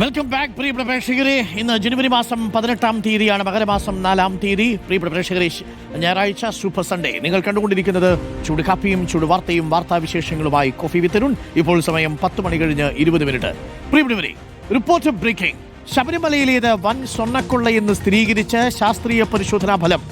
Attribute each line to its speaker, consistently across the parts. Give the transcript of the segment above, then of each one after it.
Speaker 1: Welcome back പ്രിയപ്പെട്ട പ്രേക്ഷകരെ. ഇന്ന് ജനുവരി മാസം 18-ാം തീയതിയാണ്, മകരമാസം 4-ാം തീയതി. പ്രിയപ്പെട്ട പ്രേക്ഷകരെ, ഞായറാഴ്ച സൂപ്പർ സൺഡേ. നിങ്ങൾ കണ്ടുകൊണ്ടിരിക്കുന്നത് ചൂട് കാപ്പിയും ചൂട് വാർത്തയും വാർത്താവിശേഷങ്ങളുമായി കോഫി വിത്ത് അരുൺ. ഇപ്പോൾ സമയം 10 മണി കഴിഞ്ഞ് 20 മിനിറ്റ്. പ്രിയപ്പെട്ടവരെ, റിപ്പോർട്ട് ബ്രേക്കിംഗ്. ശബരിമലയിലേത് വൻ സ്വർണ്ണക്കൊള്ളയെന്ന് സ്ഥിരീകരിച്ച ശാസ്ത്രീയ പരിശോധനാ ഫലം.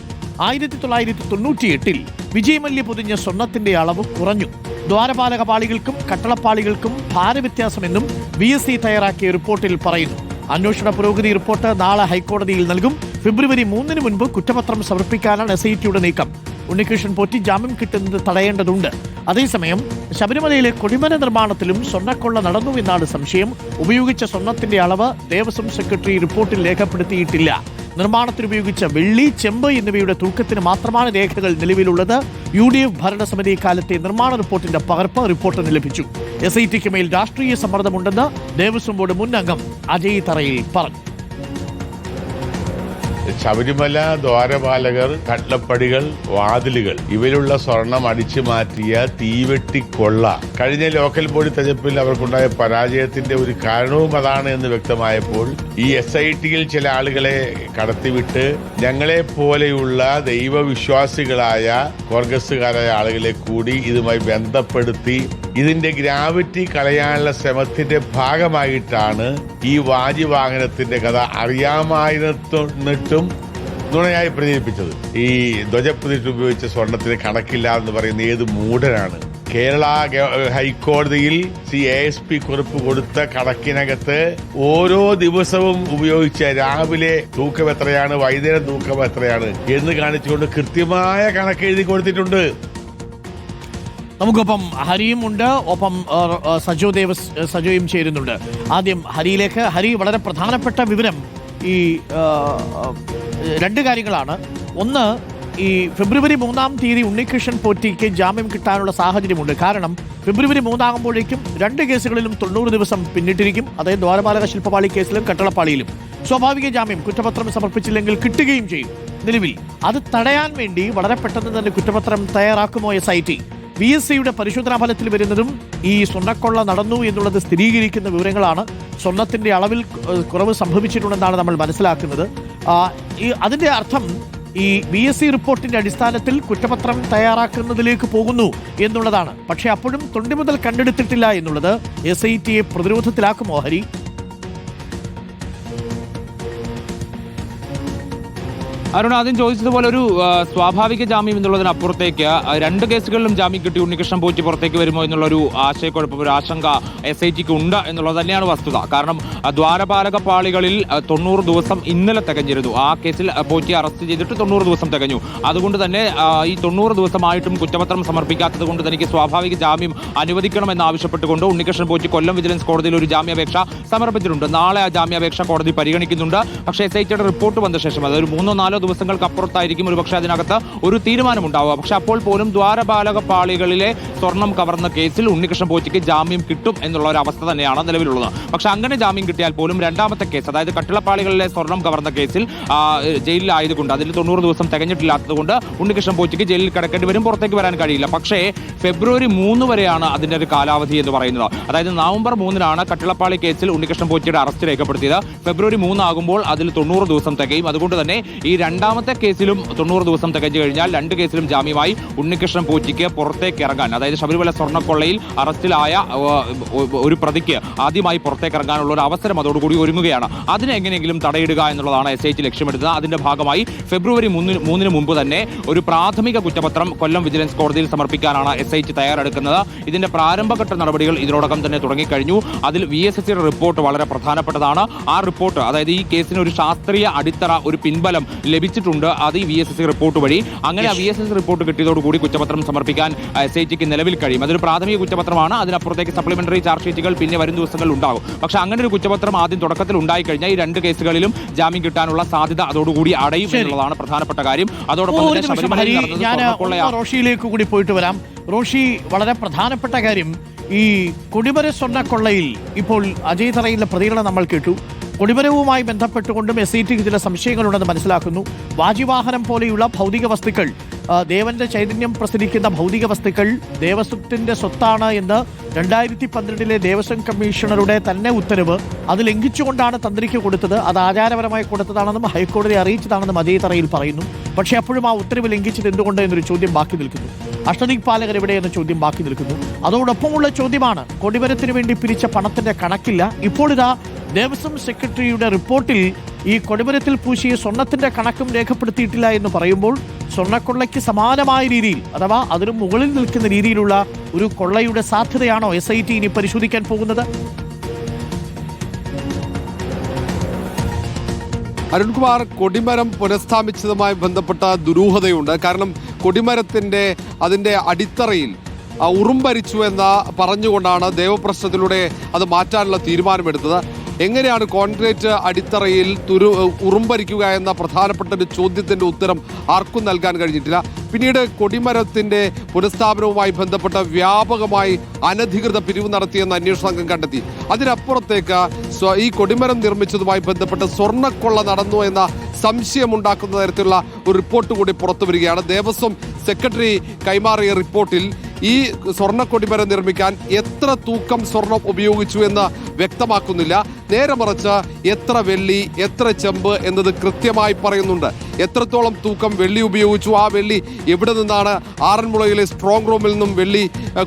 Speaker 1: 1998-ൽ വിജയമല്യ പൊതിഞ്ഞ സ്വർണത്തിന്റെ അളവ് കുറഞ്ഞു. ദ്വാരപാലക പാളികൾക്കും കട്ടളപ്പാളികൾക്കും ഭാരവ്യത്യാസമെന്നും BSE തയ്യാറാക്കിയ റിപ്പോർട്ടിൽ പറയുന്നു. അന്വേഷണ പുരോഗതി റിപ്പോർട്ട് നാളെ ഹൈക്കോടതിയിൽ നൽകും. ഫെബ്രുവരി 3-ന് മുൻപ് കുറ്റപത്രം സമർപ്പിക്കാനാണ് SITയുടെ നീക്കം. ഉണ്ണികൃഷ്ണൻ പോറ്റി ജാമ്യം കിട്ടുന്നത് തടയേണ്ടതുണ്ട്. അതേസമയം ശബരിമലയിലെ കൊടിമര നിർമ്മാണത്തിലും സ്വർണ്ണക്കൊള്ള നടന്നുവെന്നാണ് സംശയം. ഉപയോഗിച്ച സ്വർണത്തിന്റെ അളവ് ദേവസ്വം സെക്രട്ടറി റിപ്പോർട്ടിൽ രേഖപ്പെടുത്തിയിട്ടില്ല. നിർമ്മാണത്തിന് ഉപയോഗിച്ച വെള്ളി, ചെമ്പ് എന്നിവയുടെ തൂക്കത്തിന് മാത്രമാണ് രേഖകൾ നിലവിലുള്ളത്. UDF ഭരണസമിതി കാലത്തെ നിർമ്മാണ റിപ്പോർട്ടിന്റെ പകർപ്പ് റിപ്പോർട്ടിന് ലഭിച്ചു. SITക്ക് മേൽ രാഷ്ട്രീയ സമ്മർദ്ദമുണ്ടെന്ന് ദേവസ്വം ബോർഡ് മുൻ അംഗം അജയ് തറയിൽ പറഞ്ഞു.
Speaker 2: ശബരിമല ദ്വാരപാലകർ, കട്ടളപ്പടികൾ, വാതിലുകൾ ഇവയിലുള്ള സ്വർണം അടിച്ചു മാറ്റിയ തീവെട്ടിക്കൊള്ള കഴിഞ്ഞ ലോക്കൽ ബോഡി തെരഞ്ഞെടുപ്പിൽ അവർക്കുണ്ടായ പരാജയത്തിന്റെ ഒരു കാരണവും അതാണ് എന്ന് വ്യക്തമായപ്പോൾ ഈ SITയിൽ ചില ആളുകളെ കടത്തിവിട്ട് ഞങ്ങളെ പോലെയുള്ള ദൈവവിശ്വാസികളായ കോൺഗ്രസുകാരായ ആളുകളെ കൂടി ഇതുമായി ബന്ധപ്പെടുത്തി ഇതിന്റെ ഗ്രാവിറ്റി കളയാനുള്ള ശ്രമത്തിന്റെ ഭാഗമായിട്ടാണ് ഈ വാജിവാഹനത്തിന്റെ കഥ അറിയാമായിരുന്നിട്ടും നുണയായി പ്രചരിപ്പിച്ചത്. ഈ ധ്വജപ്രതിഷ്ഠ ഉപയോഗിച്ച സ്വർണത്തിന് കണക്കില്ല എന്ന് പറയുന്ന ഏത് മൂഢനാണ്? കേരള ഹൈക്കോടതിയിൽ ASP കുറിപ്പ് കൊടുത്ത കണക്കിനകത്ത് ഓരോ ദിവസവും ഉപയോഗിച്ച രാവിലെ തൂക്കം എത്രയാണ്, വൈകുന്നേരം തൂക്കം എത്രയാണ് എന്ന് കാണിച്ചുകൊണ്ട് കൃത്യമായ കണക്ക് എഴുതി കൊടുത്തിട്ടുണ്ട്.
Speaker 1: നമുക്കൊപ്പം ഹരിയും ഉണ്ട്, ഒപ്പം സജോയും ചേരുന്നുണ്ട്. ആദ്യം ഹരിയിലേക്ക്. ഹരി, വളരെ പ്രധാനപ്പെട്ട വിവരം ഈ രണ്ട് കാര്യങ്ങളാണ്. ഒന്ന്, ഈ ഫെബ്രുവരി 3-ാം തീയതി ഉണ്ണികൃഷ്ണൻ പോറ്റിക്ക് ജാമ്യം കിട്ടാനുള്ള സാഹചര്യമുണ്ട്. കാരണം ഫെബ്രുവരി 3 ആകുമ്പോഴേക്കും 2 കേസുകളിലും 90 ദിവസം പിന്നിട്ടിരിക്കും. അതായത് ദ്വാരപാലക ശില്പപാളി കേസിലും കട്ടളപ്പാളിയിലും സ്വാഭാവിക ജാമ്യം കുറ്റപത്രം സമർപ്പിച്ചില്ലെങ്കിൽ കിട്ടുകയും ചെയ്യും. നിലവിൽ അത് തടയാൻ വേണ്ടി വളരെ പെട്ടെന്ന് തന്നെ കുറ്റപത്രം തയ്യാറാക്കുമോ SIT? BSEയുടെ പരിശോധനാ ഫലത്തിൽ വരുന്നതും ഈ സ്വർണ്ണക്കൊള്ള നടന്നു എന്നുള്ളത് സ്ഥിരീകരിക്കുന്ന വിവരങ്ങളാണ്. സ്വർണത്തിന്റെ അളവിൽ കുറവ് സംഭവിച്ചിട്ടുണ്ടെന്നാണ് നമ്മൾ മനസ്സിലാക്കുന്നത്. അതിന്റെ അർത്ഥം ഈ BSE റിപ്പോർട്ടിന്റെ അടിസ്ഥാനത്തിൽ കുറ്റപത്രം തയ്യാറാക്കുന്നതിലേക്ക് പോകുന്നു എന്നുള്ളതാണ്. പക്ഷെ അപ്പോഴും തൊണ്ടി മുതൽ കണ്ടെടുത്തിട്ടില്ല എന്നുള്ളത് SITയെ പ്രതിരോധത്തിലാക്കുമോ ഹരി?
Speaker 3: അരുൺ, ആദ്യം ചോദിച്ചതുപോലെ ഒരു സ്വാഭാവിക ജാമ്യം എന്നുള്ളതിനപ്പുറത്തേക്ക് 2 കേസുകളിലും ജാമ്യം കിട്ടി ഉണ്ണികൃഷ്ണൻ പോറ്റി പുറത്തേക്ക് വരുമോ എന്നുള്ളൊരു ആശയക്കുഴപ്പം, ഒരു ആശങ്ക SITക്ക് ഉണ്ട് എന്നുള്ളത് തന്നെയാണ് വസ്തുത. കാരണം ദ്വാരപാലക പാളികളിൽ 90 ദിവസം ഇന്നലെ തികഞ്ഞിരുന്നു. ആ കേസിൽ പോറ്റി അറസ്റ്റ് ചെയ്തിട്ട് 90 ദിവസം തികഞ്ഞു. അതുകൊണ്ട് തന്നെ ഈ 90 ദിവസമായിട്ടും കുറ്റപത്രം സമർപ്പിക്കാത്തത് കൊണ്ട് തനിക്ക് സ്വാഭാവിക ജാമ്യം അനുവദിക്കണമെന്നാവശ്യപ്പെട്ടുകൊണ്ട് ഉണ്ണികൃഷ്ണൻ പോറ്റി കൊല്ലം വിജിലൻസ് കോടതിയിൽ ഒരു ജാമ്യാപേക്ഷ സമർപ്പിച്ചിട്ടുണ്ട്. നാളെ ആ ജാമ്യാപേക്ഷ കോടതി പരിഗണിക്കുന്നുണ്ട്. പക്ഷേ SITയുടെ റിപ്പോർട്ട് വന്ന ശേഷം, അതൊരു 3-4 ദിവസങ്ങൾക്ക് അപ്പുറത്തായിരിക്കും ഒരു പക്ഷേ അതിനകത്ത് ഒരു തീരുമാനമുണ്ടാവുക. പക്ഷെ അപ്പോൾ പോലും ദ്വാരപാലക പാളികളിലെ സ്വർണം കവർന്ന കേസിൽ ഉണ്ണികൃഷ്ണൻ പോറ്റിക്ക് ജാമ്യം കിട്ടും എന്നുള്ള ഒരു അവസ്ഥ തന്നെയാണ് നിലവിലുള്ളത്. പക്ഷെ അങ്ങനെ ജാമ്യം കിട്ടിയാൽ പോലും രണ്ടാമത്തെ കേസ്, അതായത് കട്ടിളപ്പാളികളിലെ സ്വർണം കവർന്ന കേസിൽ ജയിലിലായതുകൊണ്ട്, അതിൽ 90 ദിവസം തികഞ്ഞിട്ടില്ലാത്തത് കൊണ്ട് ഉണ്ണികൃഷ്ണൻ പോറ്റിക്ക് ജയിലിൽ കിടക്കേണ്ടി വരും, പുറത്തേക്ക് വരാൻ കഴിയില്ല. പക്ഷേ ഫെബ്രുവരി 3 വരെയാണ് അതിന്റെ ഒരു കാലാവധി എന്ന് പറയുന്നത്. അതായത് നവംബർ 3-നാണ് കട്ടിളപ്പാളി കേസിൽ ഉണ്ണികൃഷ്ണൻ പോറ്റിയുടെ അറസ്റ്റ് രേഖപ്പെടുത്തിയത്. ഫെബ്രുവരി 3 ആകുമ്പോൾ അതിൽ 90 ദിവസം തികയും. അതുകൊണ്ട് തന്നെ ഈ രണ്ടാമത്തെ കേസിലും 90 ദിവസം തികഞ്ഞു കഴിഞ്ഞാൽ 2 കേസിലും ജാമ്യമായി ഉണ്ണികൃഷ്ണൻ പോറ്റിക്ക് പുറത്തേക്ക് ഇറങ്ങാൻ, അതായത് ശബരിമല സ്വർണ്ണക്കൊള്ളയിൽ അറസ്റ്റിലായ ഒരു പ്രതിക്ക് ആദ്യമായി പുറത്തേക്ക് ഇറങ്ങാനുള്ള ഒരു അവസരം അതോടുകൂടി ഒരുങ്ങുകയാണ്. അതിനെ എങ്ങനെയെങ്കിലും തടയിടുക എന്നുള്ളതാണ് SIT ലക്ഷ്യമിടുന്നത്. അതിന്റെ ഭാഗമായി ഫെബ്രുവരി 3-ന് മുമ്പ് തന്നെ ഒരു പ്രാഥമിക കുറ്റപത്രം കൊല്ലം വിജിലൻസ് കോടതിയിൽ സമർപ്പിക്കാനാണ് SIT തയ്യാറെടുക്കുന്നത്. ഇതിന്റെ പ്രാരംഭഘട്ട നടപടികൾ ഇതിനോടകം തന്നെ തുടങ്ങിക്കഴിഞ്ഞു. അതിൽ VSSയുടെ റിപ്പോർട്ട് വളരെ പ്രധാനപ്പെട്ടതാണ്. ആ റിപ്പോർട്ട്, അതായത് ഈ കേസിന് ഒരു ശാസ്ത്രീയ അടിത്തറ, ഒരു പിൻബലം ലഭിച്ചിട്ടുണ്ട്. അത് ഈ VSS റിപ്പോർട്ട് വഴി. അങ്ങനെ ആ VSS റിപ്പോർട്ട് കിട്ടിയതോടുകൂടി കുറ്റപത്രം സമർപ്പിക്കാൻ SITക്ക് നിലവിൽ കഴിയും. അതൊരു പ്രാഥമിക കുറ്റപത്രമാണ്. അതിനപ്പുറത്തേക്ക് സപ്ലിമെന്ററി ചാർജ് ഷീറ്റുകൾ പിന്നെ വരും ദിവസങ്ങളിൽ ഉണ്ടാകും. പക്ഷെ അങ്ങനെ ഒരു കുറ്റപത്രം ആദ്യം തുടക്കത്തിൽ ഉണ്ടായിക്കഴിഞ്ഞാൽ ഈ 2 കേസുകളിലും ജാമ്യം കിട്ടാനുള്ള സാധ്യത അതോടുകൂടി അടയും എന്നുള്ളതാണ് പ്രധാനപ്പെട്ട കാര്യം. അതോടൊപ്പം
Speaker 1: റോഷിയിലേക്ക് കൂടി പോയിട്ട് വരാം. റോഷി, വളരെ പ്രധാനപ്പെട്ട കാര്യം, ഈ കൊടിമര സ്വർണ്ണക്കൊള്ളയിൽ ഇപ്പോൾ അജയ് തറയിലെ പ്രതികരണം നമ്മൾ കേട്ടു. കൊടിമരവുമായി ബന്ധപ്പെട്ടുകൊണ്ടും SITക്ക് ചില സംശയങ്ങളുണ്ടെന്ന് മനസ്സിലാക്കുന്നു. വാജിവാഹനം പോലെയുള്ള ഭൗതിക വസ്തുക്കൾ ദേവന്റെ ചൈതന്യം പ്രസരിക്കുന്ന ഭൗതിക വസ്തുക്കൾ ദേവസ്വത്തിന്റെ സ്വത്താണ് എന്ന് 2012 ദേവസ്വം കമ്മീഷണറുടെ തന്നെ ഉത്തരവ് അത് ലംഘിച്ചുകൊണ്ടാണ് തന്ത്രിക്ക് കൊടുത്തത്. അത് ആചാരപരമായി കൊടുത്തതാണെന്നും ഹൈക്കോടതി അറിയിച്ചതാണെന്നും അജയ് തറയിൽ പറയുന്നു. പക്ഷേ അപ്പോഴും ആ ഉത്തരവ് ലംഘിച്ചത് എന്തുകൊണ്ട് എന്നൊരു ചോദ്യം ബാക്കി നിൽക്കുന്നു. അഷ്ടദിക്പാലകർ എവിടെ എന്ന ചോദ്യം ബാക്കി നിൽക്കുന്നു. അതോടൊപ്പമുള്ള ചോദ്യമാണ് കൊടിമരത്തിന് വേണ്ടി പിരിച്ച പണത്തിന്റെ കണക്കില്ല. ഇപ്പോൾ ഇതാ ദേവസ്വം സെക്രട്ടറിയുടെ റിപ്പോർട്ടിൽ ഈ കൊടിമരത്തിൽ പൂശിയ സ്വർണത്തിന്റെ കണക്കും രേഖപ്പെടുത്തിയിട്ടില്ല എന്ന് പറയുമ്പോൾ സ്വർണ്ണക്കൊള്ളയ്ക്ക് സമാനമായ രീതിയിൽ അഥവാ അതിന് മുകളിൽ നിൽക്കുന്ന രീതിയിലുള്ള ഒരു കൊള്ളയുടെ സാധ്യതയാണോ SIT ഇനി പരിശോധിക്കാൻ പോകുന്നത്?
Speaker 4: അരുൺകുമാർ, കൊടിമരം പുനഃസ്ഥാപിച്ചതുമായി ബന്ധപ്പെട്ട ദുരൂഹതയുണ്ട്. കാരണം കൊടിമരത്തിന്റെ അതിന്റെ അടിത്തറയിൽ ഉറുമ്പരിച്ചു എന്ന് പറഞ്ഞുകൊണ്ടാണ് ദേവപ്രശ്നത്തിലൂടെ അത് മാറ്റാനുള്ള തീരുമാനമെടുത്തത്. എങ്ങനെയാണ് കോൺക്രീറ്റ് അടിത്തറയിൽ ഉറുമ്പരിക്കുക എന്ന പ്രധാനപ്പെട്ട ഒരു ചോദ്യത്തിന്റെ ഉത്തരം ആർക്കും നൽകാൻ കഴിഞ്ഞിട്ടില്ല. പിന്നീട് കൊടിമരത്തിന്റെ പുനഃസ്ഥാപനവുമായി ബന്ധപ്പെട്ട വ്യാപകമായി അനധികൃത പിരിവ് നടത്തിയെന്ന് അന്വേഷണ സംഘം കണ്ടെത്തി. അതിനപ്പുറത്തേക്ക് ഈ കൊടിമരം നിർമ്മിച്ചതുമായി ബന്ധപ്പെട്ട് സ്വർണ്ണക്കൊള്ള നടന്നു എന്ന സംശയമുണ്ടാക്കുന്ന തരത്തിലുള്ള ഒരു റിപ്പോർട്ട് കൂടി പുറത്തു വരികയാണ്. ദേവസ്വം സെക്രട്ടറി കൈമാറിയ റിപ്പോർട്ടിൽ ഈ സ്വർണ്ണക്കൊടിമരം നിർമ്മിക്കാൻ എത്ര തൂക്കം സ്വർണം ഉപയോഗിച്ചു എന്ന് വ്യക്തമാക്കുന്നില്ല. നേരെ മറിച്ച് എത്ര വെള്ളി, എത്ര ചെമ്പ് എന്നത് കൃത്യമായി പറയുന്നുണ്ട്. എത്രത്തോളം തൂക്കം വെള്ളി ഉപയോഗിച്ചു, ആ വെള്ളി എവിടെ നിന്നാണ്, ആറന്മുളയിലെ സ്ട്രോങ് റൂമിൽ നിന്നും വെള്ളി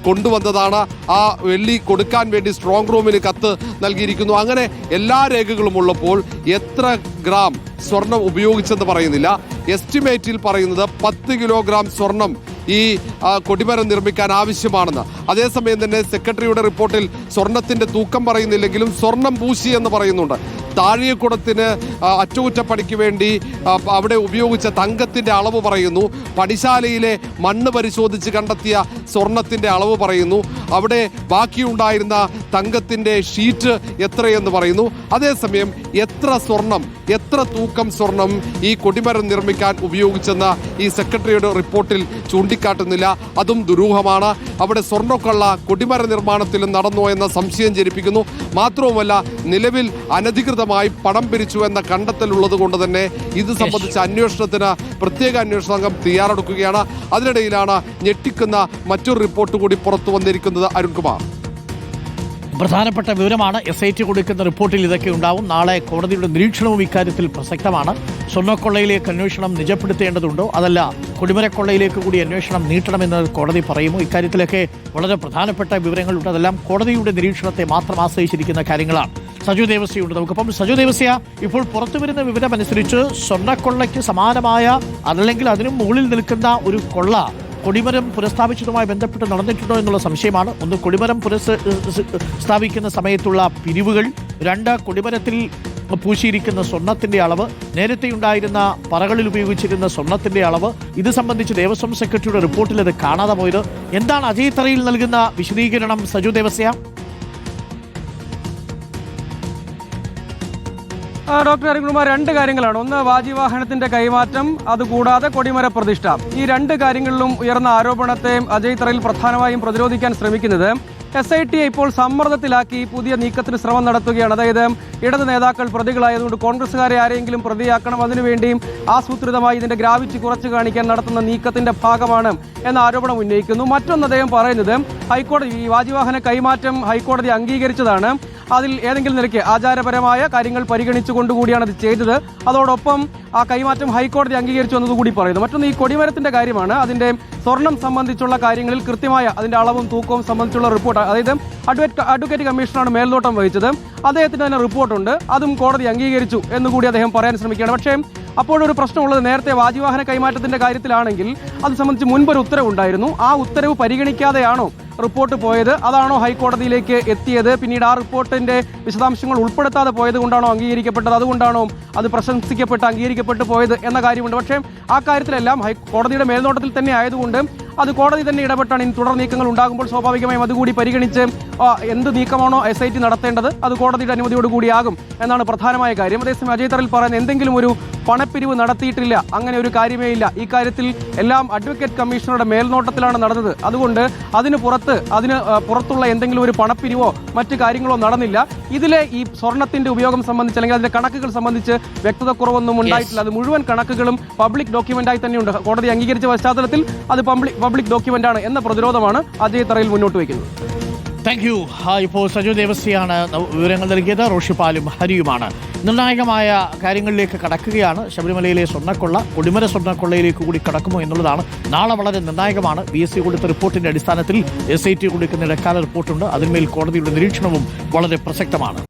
Speaker 4: കൊണ്ടുവന്നതാണ്, ആ വെള്ളി കൊടുക്കാൻ വേണ്ടി സ്ട്രോങ് റൂമിന് കത്ത് നൽകിയിരിക്കുന്നു. അങ്ങനെ എല്ലാ രേഖകളും ഉള്ളപ്പോൾ എത്ര ഗ്രാം സ്വർണം ഉപയോഗിച്ചെന്ന് പറയുന്നില്ല. എസ്റ്റിമേറ്റിൽ പറയുന്നത് 10 കിലോഗ്രാം സ്വർണം ഈ കൊടിമരം നിർമ്മിക്കാൻ ആവശ്യമാണെന്ന്. അതേസമയം തന്നെ സെക്രട്ടറിയുടെ റിപ്പോർട്ടിൽ സ്വർണത്തിന്റെ തൂക്കം പറയുന്നില്ലെങ്കിലും സ്വർണം പൂശി എന്ന് പറയുന്നുണ്ട്. താഴിയക്കുടത്തിന് അറ്റകുറ്റപ്പണിക്ക് വേണ്ടി അവിടെ ഉപയോഗിച്ച തങ്കത്തിന്റെ അളവ് പറയുന്നു. പണിശാലയിലെ മണ്ണ് പരിശോധിച്ച് കണ്ടെത്തിയ സ്വർണത്തിന്റെ അളവ് പറയുന്നു. അവിടെ ബാക്കിയുണ്ടായിരുന്ന തങ്കത്തിന്റെ ഷീറ്റ് എത്രയെന്ന് പറയുന്നു. അതേസമയം എത്ര സ്വർണം, എത്ര തൂക്കം സ്വർണം ഈ കൊടിമരം നിർമ്മിക്കാൻ ഉപയോഗിച്ചെന്ന് ഈ സെക്രട്ടറിയുടെ റിപ്പോർട്ടിൽ ചൂണ്ടിക്കാട്ടുന്നില്ല. അതും ദുരൂഹമാണ്. അവിടെ സ്വർണ്ണക്കൊള്ള കൊടിമര നിർമ്മാണത്തിലും നടന്നോ എന്ന സംശയം ജനിപ്പിക്കുന്നു. മാത്രവുമല്ല, നിലവിൽ അനധികൃതമായി പണം പിരിച്ചു എന്ന കണ്ടെത്തലുള്ളത് കൊണ്ട് തന്നെ ഇത് സംബന്ധിച്ച അന്വേഷണത്തിന് പ്രത്യേക അന്വേഷണ സംഘം തയ്യാറെടുക്കുകയാണ്. അതിനിടയിലാണ് ഞെട്ടിക്കുന്ന മറ്റൊരു റിപ്പോർട്ട് കൂടി പുറത്തു വന്നിരിക്കുന്നത്. അരുൺകുമാർ,
Speaker 1: പ്രധാനപ്പെട്ട വിവരമാണ്. SIT കൊടുക്കുന്ന റിപ്പോർട്ടിൽ ഇതൊക്കെ ഉണ്ടാവും. നാളെ കോടതിയുടെ നിരീക്ഷണവും ഇക്കാര്യത്തിൽ പ്രസക്തമാണ്. സ്വർണ്ണക്കൊള്ളയിലേക്ക് അന്വേഷണം നിജപ്പെടുത്തേണ്ടതുണ്ടോ, അതല്ല കൊടിമരക്കൊള്ളയിലേക്ക് കൂടി അന്വേഷണം നീട്ടണമെന്ന് കോടതി പറയുമോ? ഇക്കാര്യത്തിലൊക്കെ വളരെ പ്രധാനപ്പെട്ട വിവരങ്ങളുണ്ട്. അതെല്ലാം കോടതിയുടെ നിരീക്ഷണത്തെ മാത്രം ആശ്രയിച്ചിരിക്കുന്ന കാര്യങ്ങളാണ്. സജു ദേവസ്യയുണ്ട് നമുക്കപ്പം. സജു ദേവസ്യ, ഇപ്പോൾ പുറത്തു വരുന്ന വിവരമനുസരിച്ച് സ്വർണ്ണക്കൊള്ളയ്ക്ക് സമാനമായ അതല്ലെങ്കിൽ അതിനും മുകളിൽ നിൽക്കുന്ന ഒരു കൊള്ള കൊടിമരം പുനഃസ്ഥാപിച്ചതുമായി ബന്ധപ്പെട്ട് നടന്നിട്ടുണ്ടോ എന്നുള്ള സംശയമാണ്. ഒന്ന്, കൊടിമരം സ്ഥാപിക്കുന്ന സമയത്തുള്ള പിരിവുകൾ. 2, കൊടിമരത്തിൽ പൂശിയിരിക്കുന്ന സ്വർണത്തിന്റെ അളവ്, നേരത്തെ ഉണ്ടായിരുന്ന പറകളിൽ ഉപയോഗിച്ചിരുന്ന സ്വർണത്തിന്റെ അളവ്. ഇത് സംബന്ധിച്ച് ദേവസ്വം സെക്രട്ടറിയുടെ റിപ്പോർട്ടിൽ അത് കാണാതെ പോയത്. എന്താണ് അജയ് തറയിൽ നൽകുന്ന വിശദീകരണം? സജു ദേവസ്യ.
Speaker 5: ഡോക്ടർ അരുൺകുമാർ, 2 കാര്യങ്ങളാണ്. ഒന്ന്, വാജിവാഹനത്തിന്റെ കൈമാറ്റം, അതുകൂടാതെ കൊടിമര പ്രതിഷ്ഠ. ഈ 2 കാര്യങ്ങളിലും ഉയർന്ന ആരോപണത്തെ അജയ് തറയിൽ പ്രധാനമായും പ്രതിരോധിക്കാൻ ശ്രമിക്കുന്നത് SIT ഇപ്പോൾ സമ്മർദ്ദത്തിലാക്കി പുതിയ നീക്കത്തിന് ശ്രമം നടത്തുകയാണ്. അതായത് ഇടത് നേതാക്കൾ പ്രതികളായതുകൊണ്ട് കോൺഗ്രസുകാരെ ആരെങ്കിലും പ്രതിയാക്കണം, അതിനുവേണ്ടിയും ആസൂത്രിതമായി ഇതിന്റെ ഗ്രാവിറ്റി കുറച്ചു കാണിക്കാൻ നടത്തുന്ന നീക്കത്തിന്റെ ഭാഗമാണ് എന്ന ആരോപണം ഉന്നയിക്കുന്നു. മറ്റൊന്ന്, അദ്ദേഹം പറയുന്നത് ഹൈക്കോടതി ഈ വാജിവാഹന കൈമാറ്റം ഹൈക്കോടതി അംഗീകരിച്ചതാണ്. അതിൽ ഏതെങ്കിലും നിലയ്ക്ക് ആചാരപരമായ കാര്യങ്ങൾ പരിഗണിച്ചുകൊണ്ടുകൂടിയാണ് അത് ചെയ്തത്. അതോടൊപ്പം ആ കൈമാറ്റം ഹൈക്കോടതി അംഗീകരിച്ചു എന്നതുകൂടി പറയുന്നു. മറ്റൊന്ന്, ഈ കൊടിമരത്തിന്റെ കാര്യമാണ്. അതിന്റെ സ്വർണം സംബന്ധിച്ചുള്ള കാര്യങ്ങളിൽ കൃത്യമായ അതിന്റെ അളവും തൂക്കവും സംബന്ധിച്ചുള്ള റിപ്പോർട്ട്, അതായത് അഡ്വക്കേറ്റ് കമ്മീഷണറാണ് മേൽനോട്ടം വഹിച്ചത്. അദ്ദേഹത്തിന് തന്നെ റിപ്പോർട്ടുണ്ട്. അതും കോടതി അംഗീകരിച്ചു എന്നുകൂടി അദ്ദേഹം പറയാൻ ശ്രമിക്കുകയാണ്. പക്ഷേ അപ്പോഴൊരു പ്രശ്നമുള്ളത്, നേരത്തെ വാജിവാഹന കൈമാറ്റത്തിന്റെ കാര്യത്തിലാണെങ്കിൽ അത് സംബന്ധിച്ച് മുൻപൊരു ഉത്തരവുണ്ടായിരുന്നു. ആ ഉത്തരവ് പരിഗണിക്കാതെയാണോ റിപ്പോർട്ട് പോയത്? അതാണോ ഹൈക്കോടതിയിലേക്ക് എത്തിയത്? പിന്നീട് ആ റിപ്പോർട്ടിന്റെ വിശദാംശങ്ങൾ ഉൾപ്പെടുത്താതെ പോയത് കൊണ്ടാണോ അംഗീകരിക്കപ്പെട്ടത്? അതുകൊണ്ടാണോ അത് പ്രശംസിക്കപ്പെട്ട് അംഗീകരിക്കപ്പെട്ടു പോയത് എന്ന കാര്യമുണ്ട്. പക്ഷേ ആ കാര്യത്തിലെല്ലാം കോടതിയുടെ മേൽനോട്ടത്തിൽ തന്നെ ആയതുകൊണ്ട് അത് കോടതി തന്നെ ഇടപെട്ടാണ്. ഇനി തുടർ നീക്കങ്ങൾ ഉണ്ടാകുമ്പോൾ സ്വാഭാവികമായും അതുകൂടി പരിഗണിച്ച് എന്ത് നീക്കമാണോ SIT നടത്തേണ്ടത് അത് കോടതിയുടെ അനുമതിയോടുകൂടിയാകും എന്നാണ് പ്രധാനമായ കാര്യം. അതേസമയം അജയ് തറയിൽ പറയുന്ന എന്തെങ്കിലും ഒരു പണപ്പിരിവ് നടത്തിയിട്ടില്ല, അങ്ങനെ ഒരു കാര്യമേ ഇല്ല. ഈ കാര്യത്തിൽ എല്ലാം അഡ്വക്കേറ്റ് കമ്മീഷണറുടെ മേൽനോട്ടത്തിലാണ് നടന്നത്. അതുകൊണ്ട് അതിന് പുറത്തുള്ള എന്തെങ്കിലും ഒരു പണപ്പിരിവോ മറ്റു കാര്യങ്ങളോ നടന്നില്ല. ഇതിലെ ഈ സ്വർണത്തിന്റെ ഉപയോഗം സംബന്ധിച്ച് അല്ലെങ്കിൽ അതിന്റെ കണക്കുകൾ സംബന്ധിച്ച് വ്യക്തത കുറവൊന്നും ഉണ്ടായിട്ടില്ല. അത് മുഴുവൻ കണക്കുകളും പബ്ലിക് ഡോക്യുമെന്റായി തന്നെയുണ്ട്. കോടതി അംഗീകരിച്ച പശ്ചാത്തലത്തിൽ അത് പബ്ലിക് ഡോക്യുമെന്റ് ആണ് എന്ന പ്രതിരോധമാണ് അജയ് തറയിൽ മുന്നോട്ട് വയ്ക്കുന്നത്.
Speaker 1: Thank you. ഇപ്പോൾ സജു ദേവസ്യാണ് വിവരങ്ങൾ നൽകിയത്. റോഷിപ്പാലും ഹരിയുമാണ്. നിർണായകമായ കാര്യങ്ങളിലേക്ക് കടക്കുകയാണ്. ശബരിമലയിലെ സ്വർണ്ണക്കൊള്ള കൊടിമര സ്വർണ്ണക്കൊള്ളയിലേക്ക് കൂടി കടക്കുമോ എന്നുള്ളതാണ് നാളെ വളരെ നിർണായകമാണ്. BSc കൊടുത്ത റിപ്പോർട്ടിന്റെ അടിസ്ഥാനത്തിൽ SIT കൊടുക്കുന്ന ഇടക്കാല റിപ്പോർട്ടുണ്ട്. അതിന്മേൽ കോടതിയുടെ നിരീക്ഷണവും വളരെ പ്രസക്തമാണ്.